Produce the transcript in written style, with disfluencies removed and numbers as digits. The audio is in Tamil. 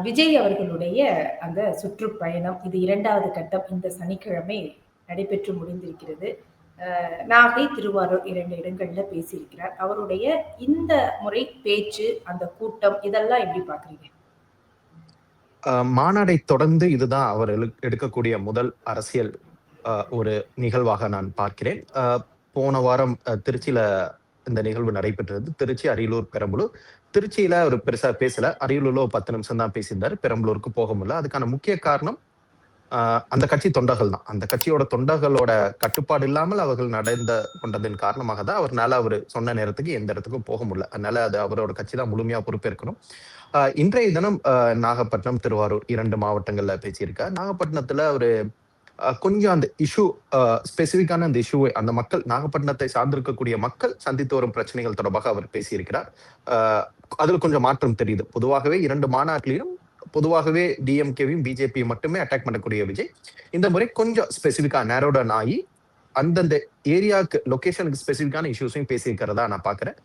விஜய் அவர்களுடைய அந்த சுற்றுப்பயணம் இது 2வது கட்டம் இந்த சனிக்கிழமை நடைபெற்று முடிந்திருக்கிறது. நாகை, திருவாரூர் 2 இடங்கள்ல பேசியிருக்கிறார். அவருடைய இந்த முறை பேச்சு, அந்த கூட்டம் இதெல்லாம் எப்படி பார்க்குறீங்க? மாநாடை தொடர்ந்து இதுதான் அவர் எடுக்கக்கூடிய முதல் அரசியல் ஒரு நிகழ்வாக நான் பார்க்கிறேன். போன வாரம் திருச்சியில இந்த நிகழ்வு நடைபெற்றது. திருச்சி, அரியலூர், பெரம்பலூர். திருச்சியில ஒரு பெருசா பேசல. அரியலூர்ல 10 நிமிஷம் தான் பேசியிருந்தாரு. பெரம்பலூருக்கு போக முடியல. அதுக்கான முக்கிய காரணம் அந்த கட்சி தொண்டர்கள் தான். அந்த கட்சியோட தொண்டர்களோட கட்டுப்பாடு இல்லாமல் அவர்கள் நடந்து கொண்டதன் காரணமாக தான் அவர்னால அவர் சொன்ன நேரத்துக்கு எந்த இடத்துக்கும் போக முடியல. அதனால அது அவரோட கட்சி தான் முழுமையா பொறுப்பேற்கணும். இன்றைய தினம் நாகப்பட்டினம், திருவாரூர் 2 மாவட்டங்கள்ல பேசியிருக்கார். நாகப்பட்டினத்துல ஒரு கொஞ்சம் அந்த இஷ்யூ ஸ்பெசிபிக்கான அந்த இஷ்யூ அந்த மக்கள் நாகப்பட்டினத்தை சார்ந்திருக்கக்கூடிய மக்கள் சந்தித்து வரும் பிரச்சனைகள் தொடர்பாக அவர் பேசியிருக்கிறார். அதுல கொஞ்சம் மாற்றம் தெரியுது. பொதுவாகவே 2 மாநாட்டிலும் பொதுவாகவே டிஎம்கேவையும் பிஜேபியும் மட்டுமே அட்டாக் பண்ணக்கூடிய விஜய் இந்த முறை கொஞ்சம் ஸ்பெசிபிக்கா நேரோடன் ஆகி அந்தந்த ஏரியாவுக்கு லொகேஷனுக்கு ஸ்பெசிபிக்கான இஷ்யூஸையும் பேசியிருக்கிறதா நான் பாக்குறேன்.